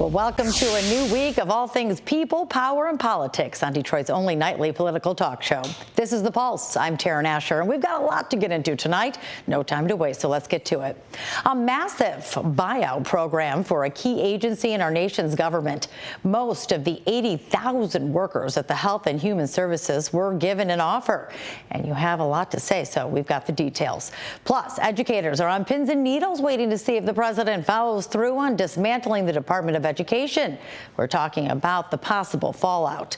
Well, welcome to a new week of all things people, power, and politics on Detroit's only nightly political talk show. This is The Pulse. I'm Taryn Asher, and we've got a lot to get into tonight. No time to waste, so let's get to it. A massive buyout program for a key agency in our nation's government. Most of the 80,000 workers at the Health and Human Services were given an offer. And you have a lot to say, so we've got the details. Plus, educators are on pins and needles waiting to see if the president follows through on dismantling the Department of Education. We're talking about the possible fallout.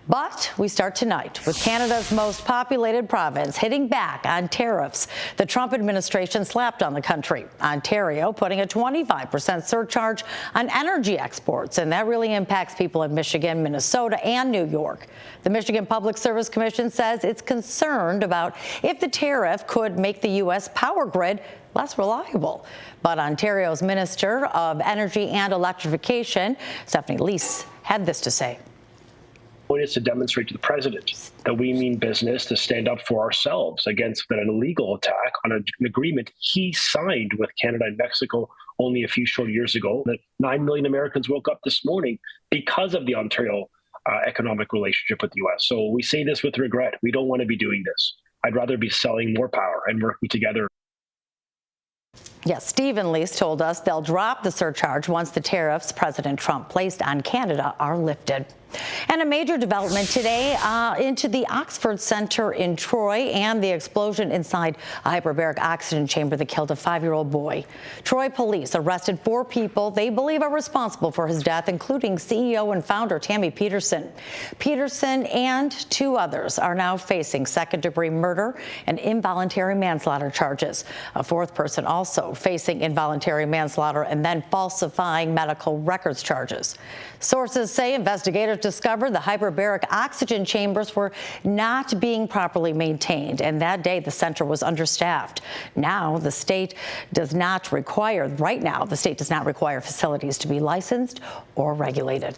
But we start tonight with Canada's most populated province hitting back on tariffs the Trump administration slapped on the country. Ontario putting a 25% surcharge on energy exports, and that really impacts people in Michigan, Minnesota, and New York. The Michigan Public Service Commission says it's concerned about if the tariff could make the U.S. power grid less reliable. But Ontario's Minister of Energy and Electrification, Stephanie Leese, had this to say. Point is to demonstrate to the president that we mean business, to stand up for ourselves against an illegal attack on an agreement he signed with Canada and Mexico only a few short years ago. That 9 million Americans woke up this morning because of the Ontario economic relationship with the U.S. So we say this with regret. We don't want to be doing this. I'd rather be selling more power and working together. Yes, Stephen Leese told us they'll drop the surcharge once the tariffs President Trump placed on Canada are lifted. And a major development today into the Oxford Center in Troy and the explosion inside a hyperbaric oxygen chamber that killed a 5-year-old boy. Troy police arrested 4 people they believe are responsible for his death, including CEO and founder Tammy Peterson. Peterson and 2 others are now facing second-degree murder and involuntary manslaughter charges. A 4th person also facing involuntary manslaughter and then falsifying medical records charges. Sources say investigators discovered the hyperbaric oxygen chambers were not being properly maintained, and that day the center was understaffed. Now the state does not require, the state does not require facilities to be licensed or regulated.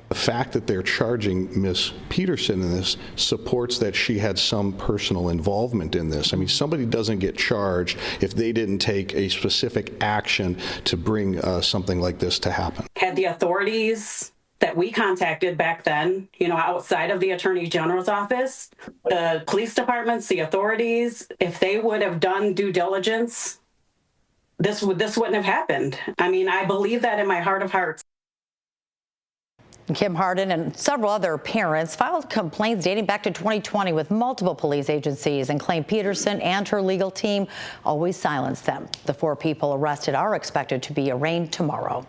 The fact that they're charging Ms. Peterson in this supports that she had some personal involvement in this. I mean, somebody doesn't get charged if they didn't take a specific action to bring something like this to happen. Had the authorities that we contacted back then, outside of the Attorney General's office, the police departments, the authorities, if they would have done due diligence, this wouldn't have happened. I mean, I believe that in my heart of hearts. Kim Harden and several other parents filed complaints dating back to 2020 with multiple police agencies and claim Peterson and her legal team always silenced them. The 4 people arrested are expected to be arraigned tomorrow.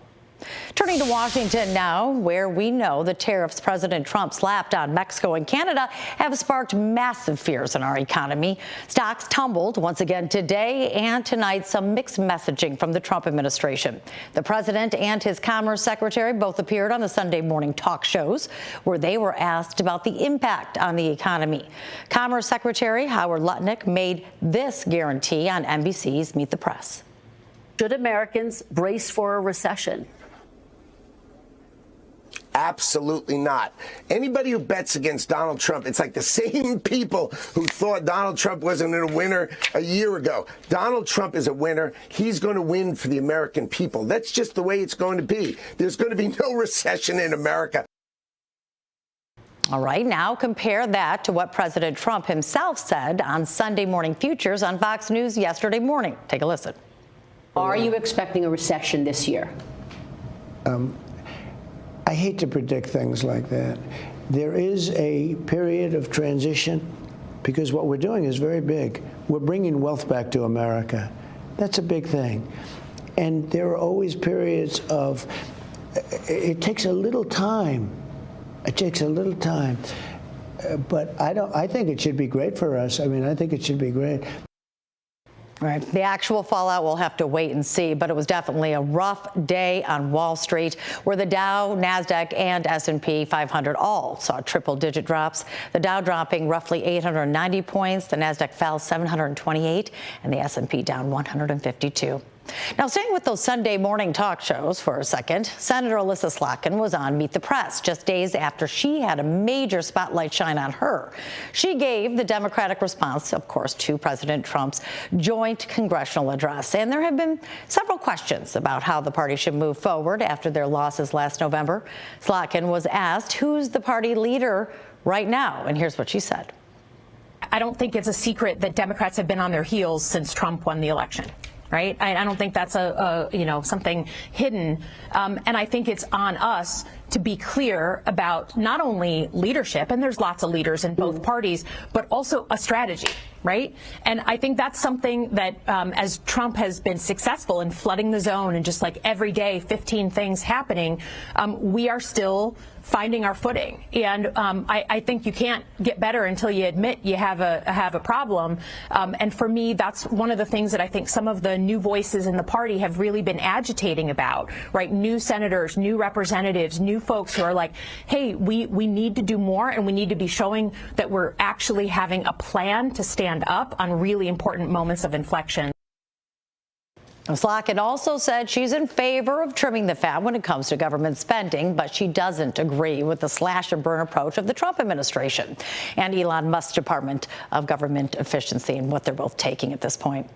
Turning to Washington now, where we know the tariffs President Trump slapped on Mexico and Canada have sparked massive fears in our economy. Stocks tumbled once again today, and tonight some mixed messaging from the Trump administration. The president and his Commerce Secretary both appeared on the Sunday morning talk shows where they were asked about the impact on the economy. Commerce Secretary Howard Lutnick made this guarantee on NBC's Meet the Press. Should Americans brace for a recession? Absolutely not. Anybody who bets against Donald Trump, it's like the same people who thought Donald Trump wasn't a winner a year ago. Donald Trump is a winner. He's going to win for the American people. That's just the way it's going to be. There's going to be no recession in America. All right, now compare that to what President Trump himself said on Sunday Morning Futures on Fox News yesterday morning. Take a listen. Are you expecting a recession this year? I hate to predict things like that. There is a period of transition because what we're doing is very big. We're bringing wealth back to America. That's a big thing. And there are always periods of, it takes a little time. It takes a little time. But I think it should be great for us. I mean, I think it should be great. Right. The actual fallout, we'll have to wait and see, but it was definitely a rough day on Wall Street, where the Dow, NASDAQ, and S&P 500 all saw triple-digit drops. The Dow dropping roughly 890 points, the NASDAQ fell 728, and the S&P down 152. Now, staying with those Sunday morning talk shows for a second, Senator Alyssa Slotkin was on Meet the Press just days after she had a major spotlight shine on her. She gave the Democratic response, of course, to President Trump's joint congressional address. And there have been several questions about how the party should move forward after their losses last November. Slotkin was asked who's the party leader right now, and here's what she said. I don't think it's a secret that Democrats have been on their heels since Trump won the election. Right? I don't think that's something hidden. And I think it's on us to be clear about not only leadership, and there's lots of leaders in both parties, but also a strategy, right? And I think that's something that as Trump has been successful in flooding the zone and just like every day 15 things happening, we are still finding our footing. And I think you can't get better until you admit you have a problem. And for me, that's one of the things that I think some of the new voices in the party have really been agitating about, right? New senators, new representatives, new folks who are like, hey, we need to do more, and we need to be showing that we're actually having a plan to stand up on really important moments of inflection. Slotkin also said she's in favor of trimming the fat when it comes to government spending, but she doesn't agree with the slash and burn approach of the Trump administration and Elon Musk's Department of Government Efficiency and what they're both taking at this point.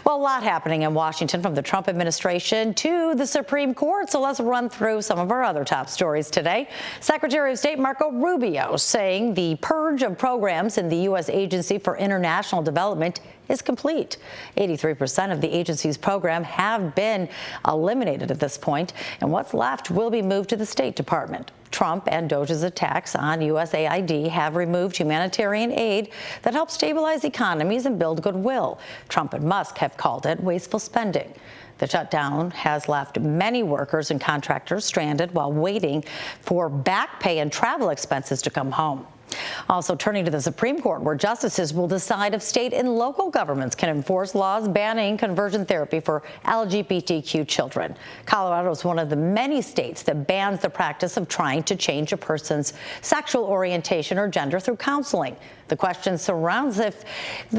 Well, a lot happening in Washington from the Trump administration to the Supreme Court. So let's run through some of our other top stories today. Secretary of State Marco Rubio saying the purge of programs in the U.S. Agency for International Development is complete. 83% of the agency's program have been eliminated at this point, and what's left will be moved to the State Department. Trump and DOJ's attacks on USAID have removed humanitarian aid that helps stabilize economies and build goodwill. Trump and Musk have called it wasteful spending. The shutdown has left many workers and contractors stranded while waiting for back pay and travel expenses to come home. Also turning to the Supreme Court, where justices will decide if state and local governments can enforce laws banning conversion therapy for LGBTQ children. Colorado is one of the many states that bans the practice of trying to change a person's sexual orientation or gender through counseling. The question surrounds if it's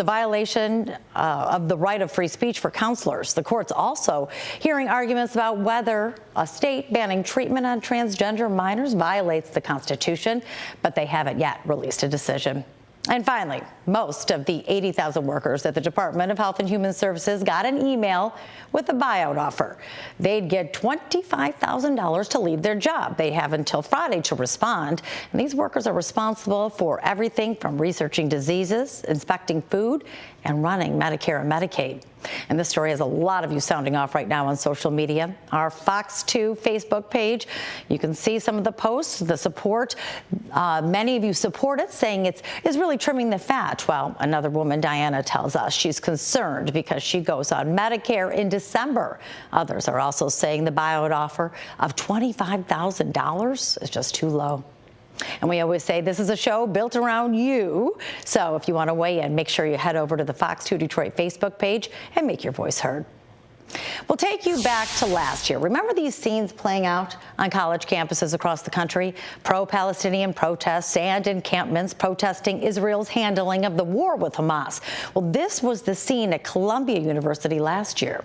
a violation of the right of free speech for counselors. The court's also hearing arguments about whether a state banning treatment on transgender minors violates the Constitution, but they haven't yet released a decision. And finally, most of the 80,000 workers at the Department of Health and Human Services got an email with a buyout offer. They'd get $25,000 to leave their job. They have until Friday to respond. And these workers are responsible for everything from researching diseases, inspecting food, and running Medicare and Medicaid. And this story has a lot of you sounding off right now on social media. Our Fox 2 Facebook page, you can see some of the posts, the support. Many of you support it, saying it's really trimming the fat. Well, another woman, Diana, tells us she's concerned because she goes on Medicare in December. Others are also saying the buyout offer of $25,000 is just too low. And we always say this is a show built around you. So if you want to weigh in, make sure you head over to the Fox 2 Detroit Facebook page and make your voice heard. We'll take you back to last year. Remember these scenes playing out on college campuses across the country? Pro-Palestinian protests and encampments protesting Israel's handling of the war with Hamas. Well, this was the scene at Columbia University last year.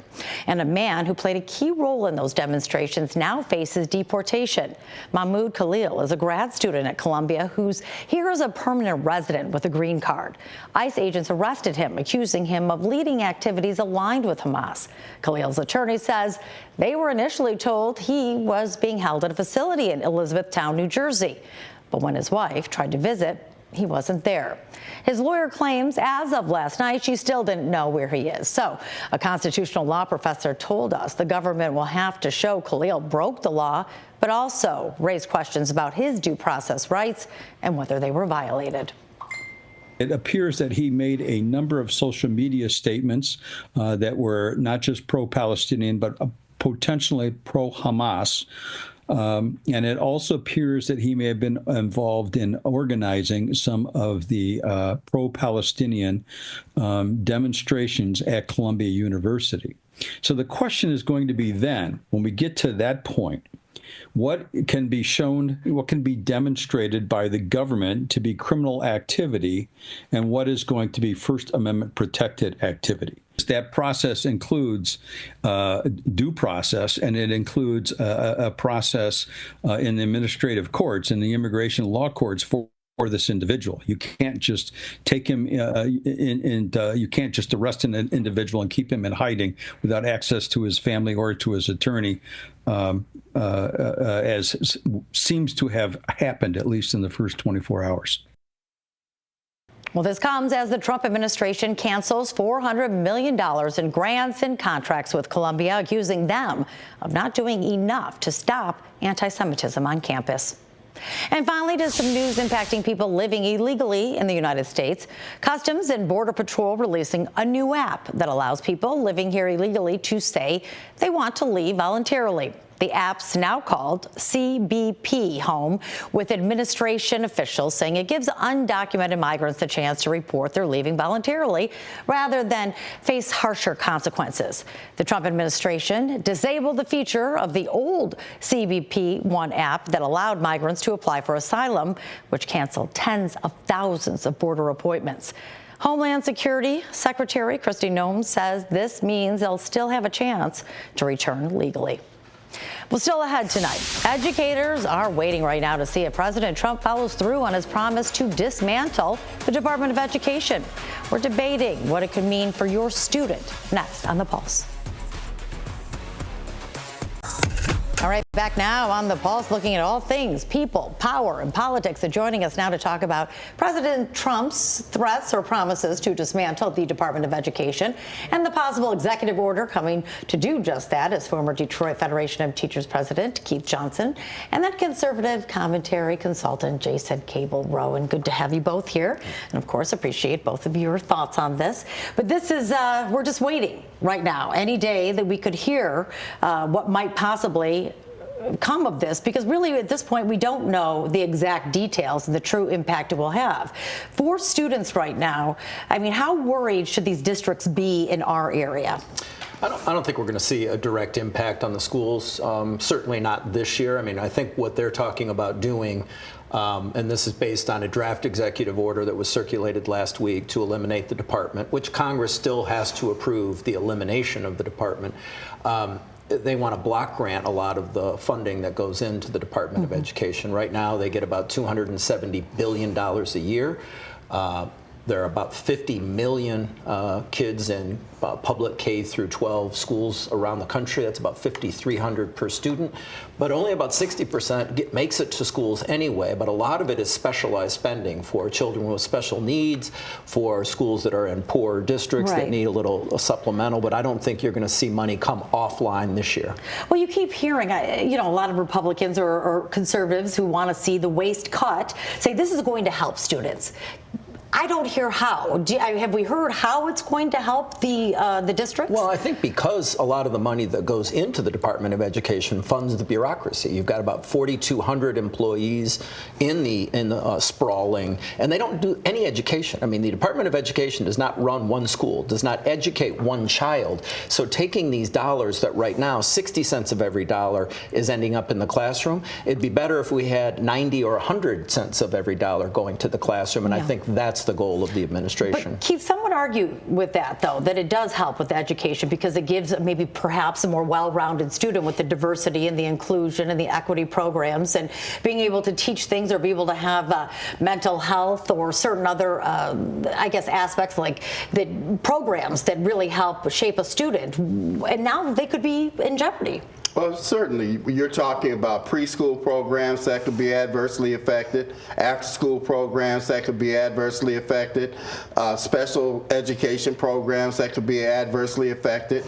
And a man who played a key role in those demonstrations now faces deportation. Mahmoud Khalil is a grad student at Columbia who's here as a permanent resident with a green card. ICE agents arrested him, accusing him of leading activities aligned with Hamas. Khalil's attorney says they were initially told he was being held at a facility in Elizabethtown, New Jersey. But when his wife tried to visit, he wasn't there. His lawyer claims as of last night, she still didn't know where he is. So a constitutional law professor told us the government will have to show Khalil broke the law, but also raise questions about his due process rights and whether they were violated. It appears that he made a number of social media statements that were not just pro-Palestinian, but potentially pro-Hamas. And it also appears that he may have been involved in organizing some of the pro-Palestinian demonstrations at Columbia University. So the question is going to be then, when we get to that point, what can be shown, what can be demonstrated by the government to be criminal activity, and what is going to be First Amendment protected activity? that process includes due process, and it includes a process in the administrative courts and the immigration law courts for this individual. You can't just take him you can't just arrest an individual and keep him in hiding without access to his family or to his attorney, as seems to have happened, at least in the first 24 hours. Well, this comes as the Trump administration cancels $400 million in grants and contracts with Colombia, accusing them of not doing enough to stop anti-Semitism on campus. And finally, to some news impacting people living illegally in the United States. Customs and Border Patrol releasing a new app that allows people living here illegally to say they want to leave voluntarily. The app's now called CBP Home, with administration officials saying it gives undocumented migrants the chance to report they're leaving voluntarily rather than face harsher consequences. The Trump administration disabled the feature of the old CBP One app that allowed migrants to apply for asylum, which canceled tens of thousands of border appointments. Homeland Security Secretary Kristi Noem says this means they'll still have a chance to return legally. Well, still ahead tonight, educators are waiting right now to see if President Trump follows through on his promise to dismantle the Department of Education. We're debating what it could mean for your student next on The Pulse. All right, back now on The Pulse, looking at all things people, power, and politics. And joining us now to talk about President Trump's threats or promises to dismantle the Department of Education and the possible executive order coming to do just that is former Detroit Federation of Teachers President Keith Johnson and then conservative commentary consultant Jason Cable-Rowan. Good to have you both here. And of course, appreciate both of your thoughts on this. But this is, we're just waiting right now, any day that we could hear what might possibly come of this, because really at this point we don't know the exact details and the true impact it will have. For students right now, I mean, how worried should these districts be in our area? I don't think we're going to see a direct impact on the schools, certainly not this year. I mean, I think what they're talking about doing, and this is based on a draft executive order that was circulated last week to eliminate the department, which Congress still has to approve the elimination of the department. They want to block grant a lot of the funding that goes into the Department of Education. Right now, they get about $270 billion a year. There are about 50 million kids in public K through 12 schools around the country. That's about 5,300 per student. But only about 60% makes it to schools anyway. But a lot of it is specialized spending for children with special needs, for schools that are in poor districts that need a little supplemental. But I don't think you're going to see money come offline this year. Well, you keep hearing, you know, a lot of Republicans or conservatives who want to see the waste cut say this is going to help students. I don't hear how. Have we heard how it's going to help the districts? Well, I think because a lot of the money that goes into the Department of Education funds the bureaucracy. You've got about 4,200 employees in the sprawling, and they don't do any education. I mean, the Department of Education does not run one school, does not educate one child. So taking these dollars that right now, 60 cents of every dollar is ending up in the classroom. It'd be better if we had 90 or 100 cents of every dollar going to the classroom, and I think that's the goal of the administration. But Keith, some would argue with that, though, that it does help with education because it gives maybe perhaps a more well-rounded student with the diversity and the inclusion and the equity programs and being able to teach things or be able to have mental health or certain other, I guess, aspects like the programs that really help shape a student. And now they could be in jeopardy. Well, certainly. You're talking about preschool programs that could be adversely affected, after-school programs that could be adversely affected, special education programs that could be adversely affected,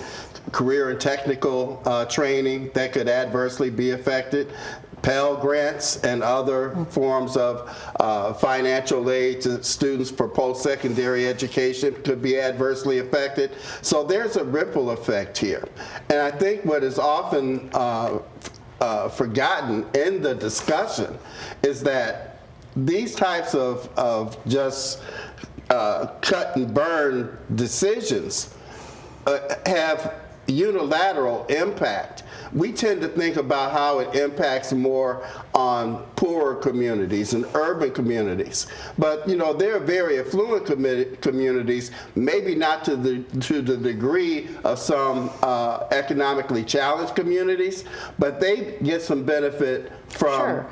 career and technical training that could adversely be affected, Pell Grants and other forms of financial aid to students for post-secondary education could be adversely affected. So there's a ripple effect here. And I think what is often forgotten in the discussion is that these types of just cut and burn decisions have unilateral impact we tend to think about how it impacts more on poorer communities and urban communities. But there are very affluent communities, maybe not to the degree of some economically challenged communities, but they get some benefit from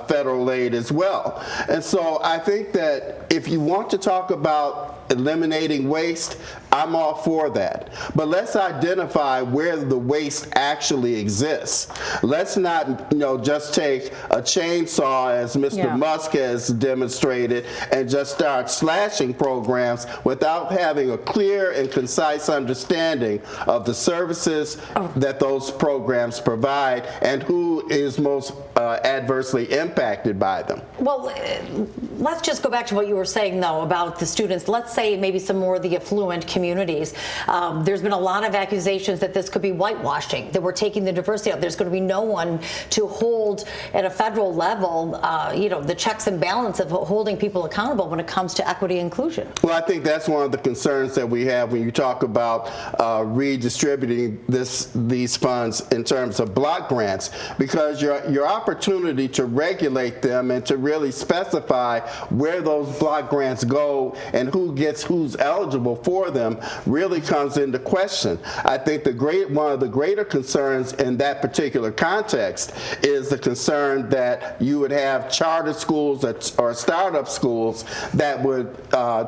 federal aid as well. And so I think that if you want to talk about eliminating waste, I'm all for that. But let's identify where the waste actually exists. Let's not, just take a chainsaw, as Mr. Musk has demonstrated, and just start slashing programs without having a clear and concise understanding of the services that those programs provide and who is most adversely impacted by them. Well, let's just go back to what you were saying, though, about the students. Let's say maybe some more of the affluent communities. There's been a lot of accusations that this could be whitewashing, that we're taking the diversity out. There's going to be no one to hold at a federal level, the checks and balance of holding people accountable when it comes to equity inclusion. Well, I think that's one of the concerns that we have when you talk about redistributing these funds in terms of block grants, because your opportunity to regulate them and to really specify where those block grants go and who's eligible for them really comes into question. I think one of the greater concerns in that particular context is the concern that you would have charter schools or startup schools that would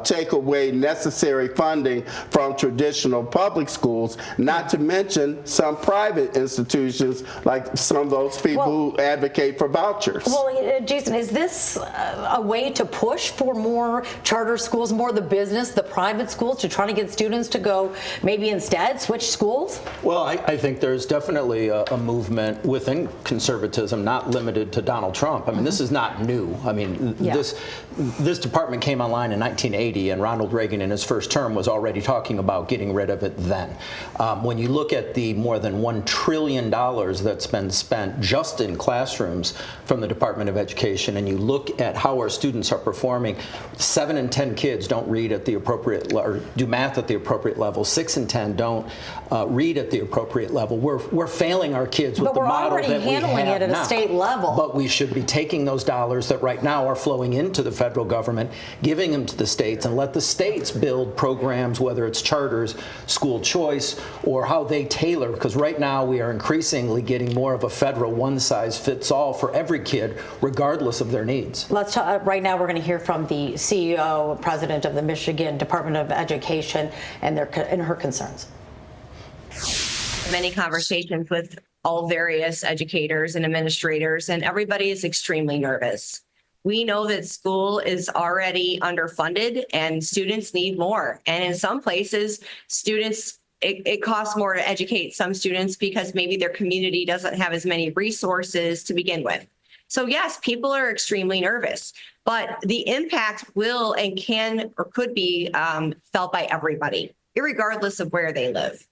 take away necessary funding from traditional public schools, not to mention some private institutions like some of those people who advocate for vouchers. Well, Jason, is this a way to push for more charter schools, more of the business, the private schools, to try to get students to go maybe instead switch schools? Well, I think there's definitely a movement within conservatism, not limited to Donald Trump. I mean, this is not new. I mean, this department came online in 1980, and Ronald Reagan in his first term was already talking about getting rid of it then. When you look at the more than $1 trillion that's been spent just in classrooms from the Department of Education, and you look at how our students are performing, 7 in 10 kids don't read at the appropriate or do math at the appropriate level. 6 in 10 don't read at the appropriate level. We're failing our kids with the model that we have now. But we're already handling it at a state level. But we should be taking those dollars that right now are flowing into the federal government, giving them to the states, and let the states build programs, whether it's charters, school choice, or how they tailor. Because right now we are increasingly getting more of a federal one-size-fits-all for every kid, regardless of their needs. Let's talk. Right now we're going to hear from the CEO, president of the Michigan Department of Education, and her concerns. Many conversations with all various educators and administrators, and everybody is extremely nervous. We know that school is already underfunded and students need more. And in some places, it costs more to educate some students because maybe their community doesn't have as many resources to begin with. So yes, people are extremely nervous, but the impact will and can or could be felt by everybody, irregardless of where they live.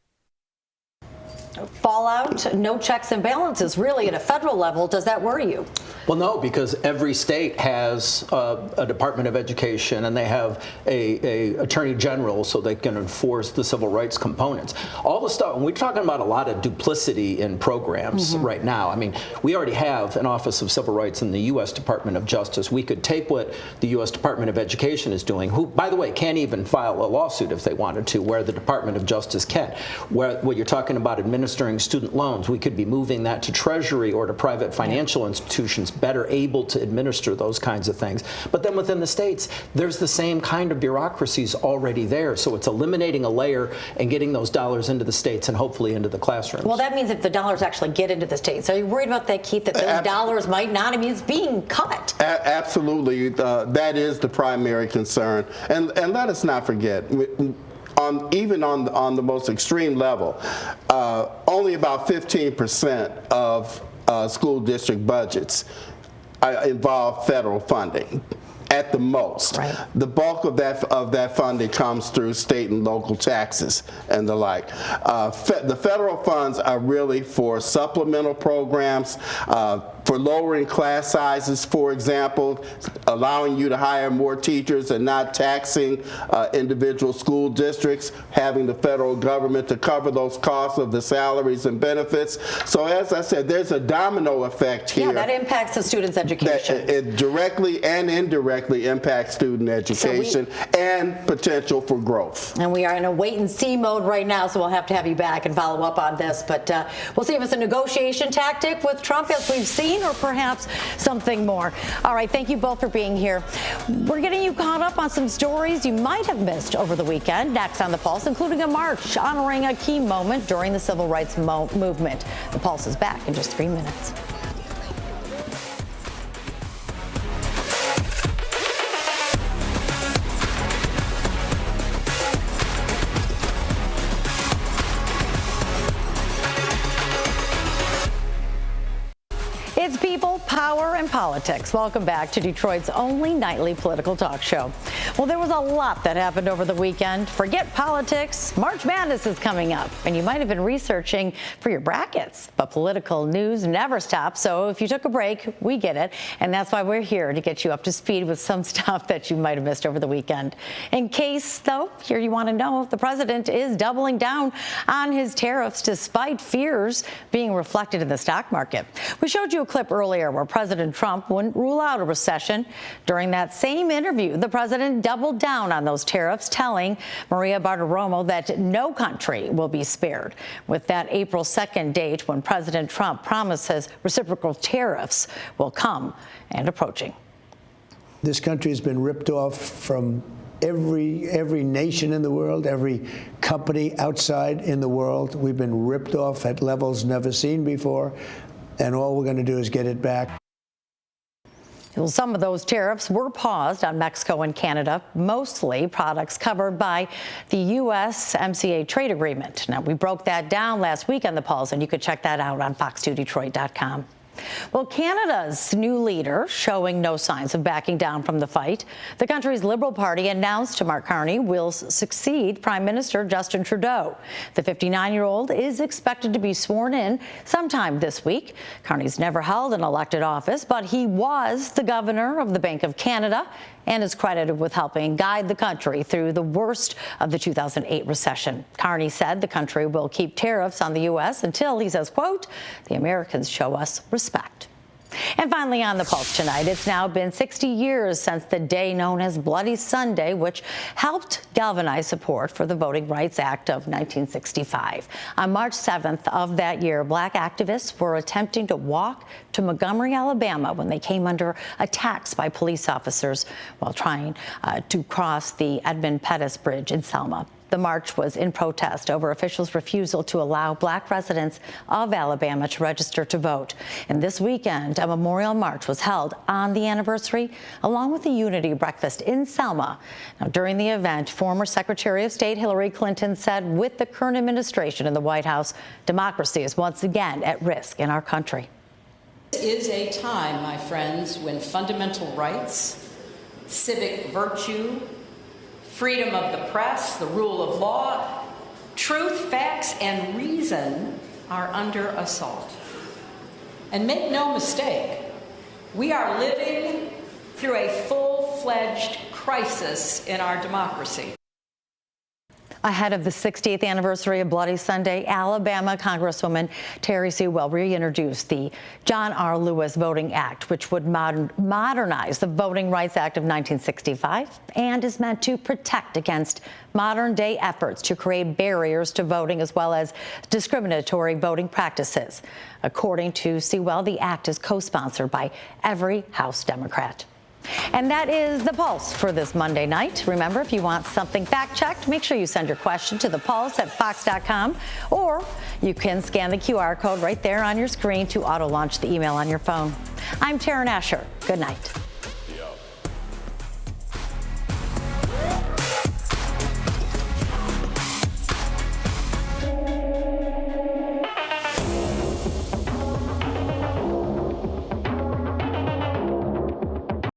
Fallout, no checks and balances, really, at a federal level. Does that worry you? Well, no, because every state has a Department of Education, and they have a Attorney General, so they can enforce the civil rights components. All the stuff, and we're talking about a lot of duplicity in programs right now. I mean, we already have an Office of Civil Rights in the U.S. Department of Justice. We could take what the U.S. Department of Education is doing, who, by the way, can't even file a lawsuit if they wanted to, where the Department of Justice can. Where what you're talking about administering student loans, we could be moving that to Treasury or to private financial institutions better able to administer those kinds of things. But then within the states, there's the same kind of bureaucracies already there. So it's eliminating a layer and getting those dollars into the states and hopefully into the classrooms. Well, that means if the dollars actually get into the states. Are you worried about that, Keith, that those dollars might not? I mean, it's being cut. Absolutely. That is the primary concern. And let us not forget, even on the most extreme level, only about 15% of school district budgets involve federal funding, at the most. Right. The bulk of that funding comes through state and local taxes and the like. The federal funds are really for supplemental programs, for lowering class sizes, for example, allowing you to hire more teachers and not taxing individual school districts, having the federal government to cover those costs of the salaries and benefits. So as I said, there's a domino effect here. Yeah, that impacts the students' education. It directly and indirectly impacts student education and potential for growth. And we are in a wait-and-see mode right now, so we'll have to have you back and follow up on this. But we'll see if it's a negotiation tactic with Trump, as we've seen, or perhaps something more. All right, thank you both for being here. We're getting you caught up on some stories you might have missed over the weekend. Next on The Pulse, including a march honoring a key moment during the civil rights movement. The Pulse is back in just 3 minutes. It's people, power, and politics. Welcome back to Detroit's only nightly political talk show. Well, there was a lot that happened over the weekend. Forget politics. March Madness is coming up, and you might have been researching for your brackets. But political news never stops, so if you took a break, we get it. And that's why we're here, to get you up to speed with some stuff that you might have missed over the weekend. In case, though, here you want to know, the president is doubling down on his tariffs despite fears being reflected in the stock market. We showed you a clip earlier where President Trump wouldn't rule out a recession. During that same interview, the president doubled down on those tariffs, telling Maria Bartiromo that no country will be spared. With that April 2nd date when President Trump promises reciprocal tariffs will come and approaching. This country has been ripped off from every nation in the world, every company outside in the world. We've been ripped off at levels never seen before. And all we're going to do is get it back. Well, some of those tariffs were paused on Mexico and Canada, mostly products covered by the USMCA trade agreement. Now, we broke that down last week on The Pulse, and you could check that out on fox2detroit.com. Well, Canada's new leader showing no signs of backing down from the fight. The country's Liberal Party announced Mark Carney will succeed Prime Minister Justin Trudeau. The 59-year-old is expected to be sworn in sometime this week. Carney's never held an elected office, but he was the governor of the Bank of Canada and is credited with helping guide the country through the worst of the 2008 recession. Carney said the country will keep tariffs on the U.S. until, he says, quote, the Americans show us respect. And finally on The Pulse tonight, it's now been 60 years since the day known as Bloody Sunday, which helped galvanize support for the Voting Rights Act of 1965. On March 7th of that year, black activists were attempting to walk to Montgomery, Alabama, when they came under attacks by police officers while trying to cross the Edmund Pettus Bridge in Selma. The march was in protest over officials' refusal to allow black residents of Alabama to register to vote. And this weekend, a memorial march was held on the anniversary, along with a unity breakfast in Selma. Now, during the event, former Secretary of State Hillary Clinton said, with the current administration in the White House, democracy is once again at risk in our country. This is a time, my friends, when fundamental rights, civic virtue, freedom of the press, the rule of law, truth, facts, and reason are under assault. And make no mistake, we are living through a full-fledged crisis in our democracy. Ahead of the 60th anniversary of Bloody Sunday, Alabama Congresswoman Terry Sewell reintroduced the John R. Lewis Voting Act, which would modernize the Voting Rights Act of 1965 and is meant to protect against modern-day efforts to create barriers to voting as well as discriminatory voting practices. According to Sewell, the act is co-sponsored by every House Democrat. And that is The Pulse for this Monday night. Remember, if you want something fact-checked, make sure you send your question to thepulse@fox.com, or you can scan the QR code right there on your screen to auto-launch the email on your phone. I'm Taryn Asher. Good night.